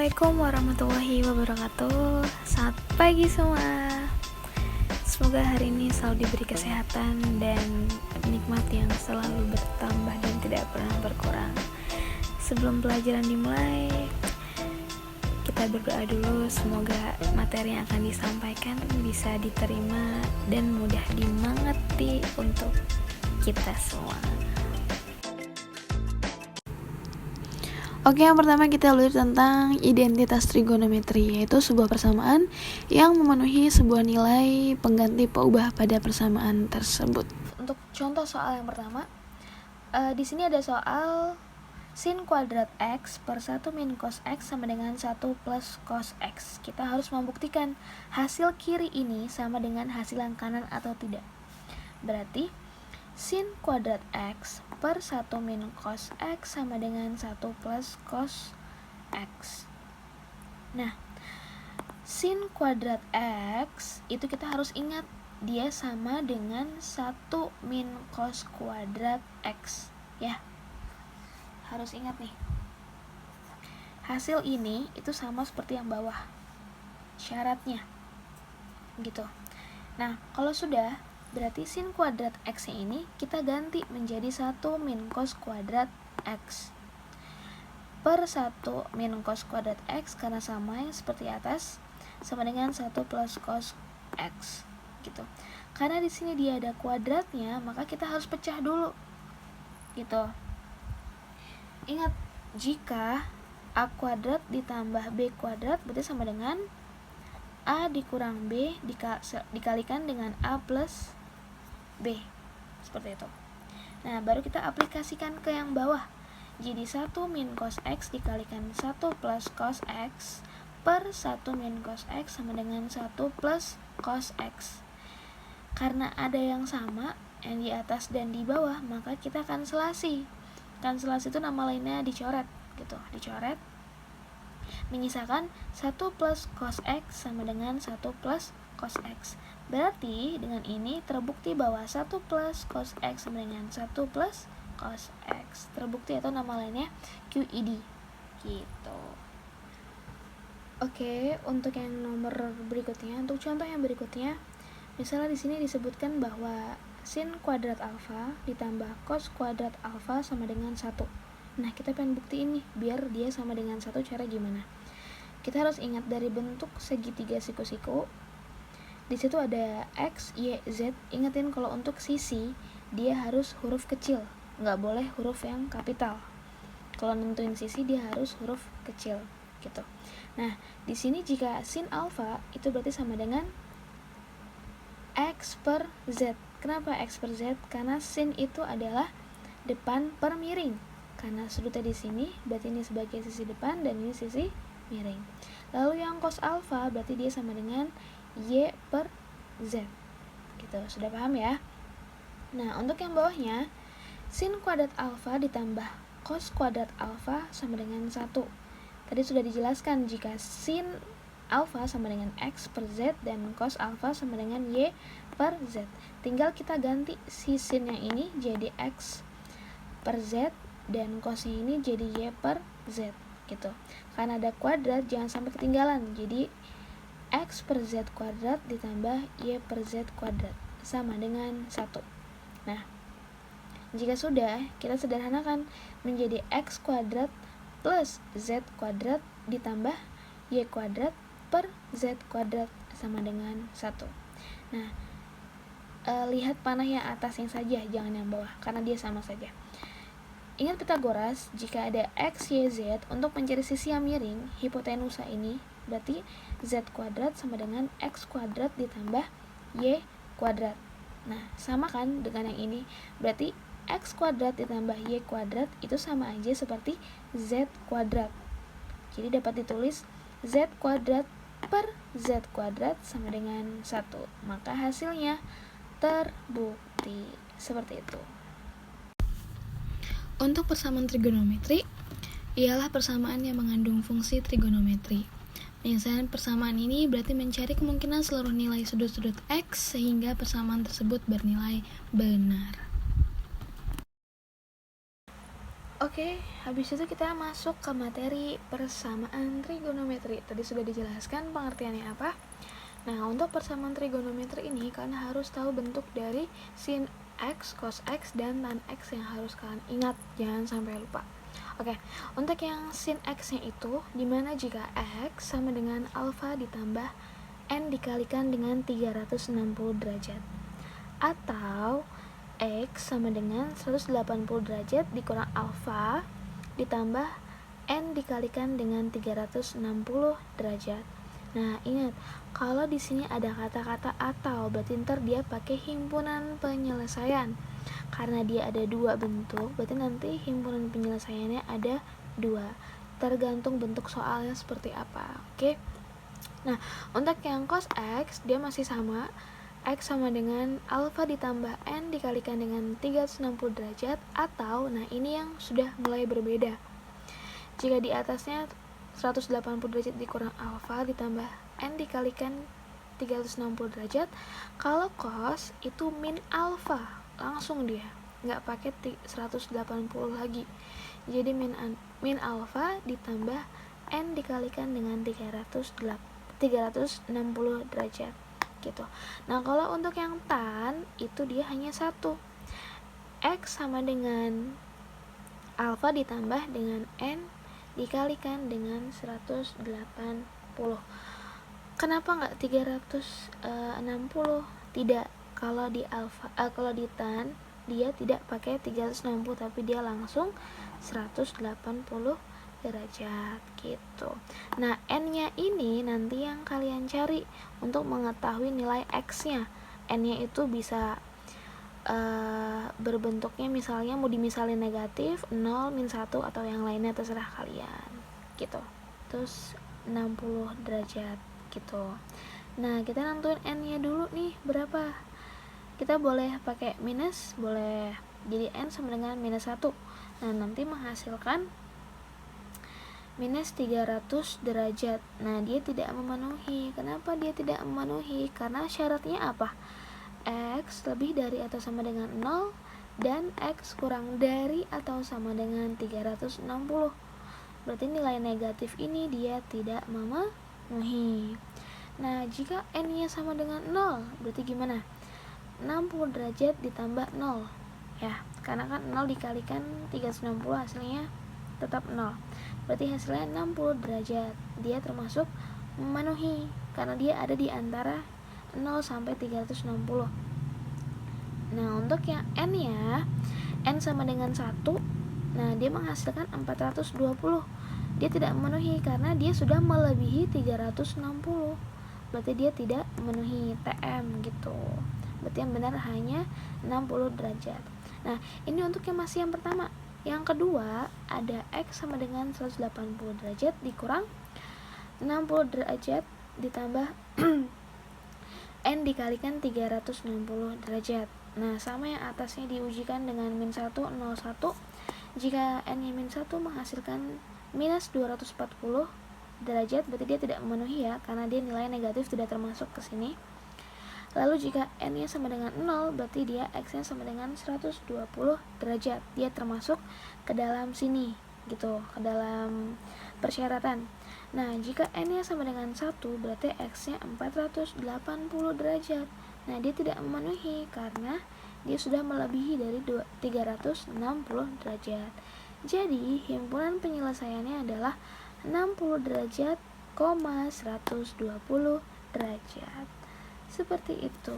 Assalamualaikum warahmatullahi wabarakatuh. Selamat pagi semua. Semoga hari ini selalu diberi kesehatan dan nikmat yang selalu bertambah dan tidak pernah berkurang. Sebelum pelajaran dimulai, kita berdoa dulu. Semoga materi yang akan disampaikan bisa diterima dan mudah dimengerti untuk kita semua. Oke, yang pertama kita belajar tentang identitas trigonometri, yaitu sebuah persamaan yang memenuhi sebuah nilai pengganti peubah pada persamaan tersebut. Untuk contoh soal yang pertama, di sini ada soal sin kuadrat x per 1 min cos x sama dengan 1 plus cos x. Kita harus membuktikan hasil kiri ini sama dengan hasil yang kanan atau tidak. Berarti sin kuadrat x per 1 min cos x sama dengan 1 plus cos x. Nah, sin kuadrat x itu kita harus ingat dia sama dengan 1 min cos kuadrat x, ya. Harus ingat nih. Hasil ini itu sama seperti yang bawah. Syaratnya. Gitu. Nah, kalau sudah, berarti sin kuadrat x ini kita ganti menjadi 1 min cos kuadrat x per 1 min cos kuadrat x karena sama yang seperti atas sama dengan 1 plus cos x gitu. Karena di sini dia ada kuadratnya, maka kita harus pecah dulu. Gitu. Ingat, jika a kuadrat ditambah b kuadrat berarti sama dengan a dikurang b dikalikan dengan a plus B, seperti itu. Nah, baru kita aplikasikan ke yang bawah. Jadi 1 min cos x dikalikan 1 plus cos x per 1 min cos x sama dengan 1 plus cos x. Karena ada yang sama, yang di atas dan di bawah, maka kita kanselasi. Kanselasi itu nama lainnya dicoret, gitu. Dicoret. Menyisakan 1 plus cos x sama dengan 1 plus cos x. Berarti dengan ini terbukti bahwa 1 plus cos x sama dengan 1 plus cos x. Terbukti atau nama lainnya QED. Gitu. Oke, untuk yang nomor berikutnya, untuk contoh yang berikutnya, misalnya di sini disebutkan bahwa sin kuadrat alfa ditambah cos kuadrat alfa sama dengan 1. Nah, kita pengen buktiin nih, biar dia sama dengan 1, cara gimana? Kita harus ingat dari bentuk segitiga siku-siku. Di situ ada x, y, z. Ingetin kalau untuk sisi dia harus huruf kecil, nggak boleh huruf yang kapital. Kalau nentuin sisi dia harus huruf kecil, gitu. Nah, di sini jika sin alfa itu berarti sama dengan x per z. Kenapa x per z? Karena sin itu adalah depan per miring. Karena sudutnya di sini, berarti ini sebagai sisi depan dan ini sisi miring. Lalu yang cos alfa berarti dia sama dengan y per z. Gitu, sudah paham ya? Nah, untuk yang bawahnya, sin kuadrat alfa ditambah cos kuadrat alfa sama dengan 1. Tadi sudah dijelaskan jika sin alfa sama dengan x per z dan cos alfa sama dengan y per z. Tinggal kita ganti si sin yang ini jadi x per z dan cosnya ini jadi y per z, gitu. Karena ada kuadrat jangan sampai ketinggalan. Jadi x per z kuadrat ditambah y per z kuadrat sama dengan 1. Nah, jika sudah, kita sederhanakan menjadi x kuadrat plus z kuadrat ditambah y kuadrat per z kuadrat sama dengan 1. Nah, lihat panah yang atas yang saja, jangan yang bawah, karena dia sama saja. Ingat Pythagoras, jika ada x, y, z, untuk mencari sisi yang miring, hipotenusa ini berarti z kuadrat sama dengan x kuadrat ditambah y kuadrat. Nah, sama kan dengan yang ini? Berarti x kuadrat ditambah y kuadrat itu sama aja seperti z kuadrat. Jadi dapat ditulis z kuadrat per z kuadrat sama dengan 1. Maka hasilnya terbukti. Seperti itu. Untuk persamaan trigonometri, ialah persamaan yang mengandung fungsi trigonometri. Misalnya persamaan ini berarti mencari kemungkinan seluruh nilai sudut-sudut X sehingga persamaan tersebut bernilai benar. Oke, habis itu kita masuk ke materi persamaan trigonometri. Tadi sudah dijelaskan pengertiannya apa. Nah, untuk persamaan trigonometri ini kalian harus tahu bentuk dari sin X, cos X, dan tan X yang harus kalian ingat. Jangan sampai lupa. Oke, untuk yang sin X-nya itu, dimana jika X sama dengan alfa ditambah N dikalikan dengan 360 derajat. Atau X sama dengan 180 derajat dikurang alfa ditambah N dikalikan dengan 360 derajat. Nah, ingat, kalau di sini ada kata-kata atau, berarti ntar dia pakai himpunan penyelesaian. Karena dia ada dua bentuk, berarti nanti himpunan penyelesaiannya ada dua. Tergantung bentuk soalnya seperti apa. Oke. Nah, untuk yang cos X, dia masih sama. X sama dengan alfa ditambah N dikalikan dengan 360 derajat. Atau, nah ini yang sudah mulai berbeda. Jika di atasnya 180 derajat dikurang alfa ditambah N dikalikan 360 derajat. Kalau cos itu min alfa, langsung dia, nggak pakai 180 lagi. Jadi min alfa ditambah N dikalikan dengan 360 derajat gitu. Nah, kalau untuk yang tan itu dia hanya satu. X sama dengan alfa ditambah dengan N dikalikan dengan 180. Kenapa nggak 360? Tidak, kalau di kalau di tan dia tidak pakai 360 tapi dia langsung 180 derajat gitu. Nah, N-nya ini nanti yang kalian cari untuk mengetahui nilai X-nya. N-nya itu bisa berbentuknya misalnya mau dimisalin negatif, 0, min 1 atau yang lainnya, terserah kalian gitu. Terus 60 derajat gitu. Nah, kita nentuin N-nya dulu nih berapa. Kita boleh pakai minus, boleh. Jadi N sama dengan minus 1. Nah, nanti menghasilkan minus 300 derajat. Nah, dia tidak memenuhi. Kenapa dia tidak memenuhi? Karena syaratnya apa? X lebih dari atau sama dengan 0 dan X kurang dari atau sama dengan 360. Berarti nilai negatif ini dia tidak memenuhi. Nah, jika N-nya sama dengan 0, berarti gimana? 60 derajat ditambah 0. Ya, karena kan 0 dikalikan 360 hasilnya tetap 0. Berarti hasilnya 60 derajat. Dia termasuk memenuhi karena dia ada di antara 0 sampai 360. Nah, untuk yang N ya, N sama dengan 1. Nah, dia menghasilkan 420. Dia tidak memenuhi karena dia sudah melebihi 360. Berarti dia tidak memenuhi TM gitu. Berarti yang benar hanya 60 derajat. Nah, ini untuk yang masih yang pertama. Yang kedua, ada X sama dengan 180 derajat dikurang 60 derajat ditambah N dikalikan 360 derajat. Nah, sama yang atasnya diujikan dengan min 1, 0, 1. Jika N-nya min 1 menghasilkan minus 240 derajat, berarti dia tidak memenuhi ya, karena dia nilai negatif tidak termasuk ke sini. Lalu jika N-nya sama dengan 0, berarti dia X-nya sama dengan 120 derajat. Dia termasuk ke dalam sini gitu, ke dalam persyaratan. Nah, jika N-nya sama dengan 1, berarti X-nya 480 derajat. Nah, dia tidak memenuhi karena dia sudah melebihi dari 360 derajat. Jadi, himpunan penyelesaiannya adalah 60 derajat, 120 derajat. Seperti itu.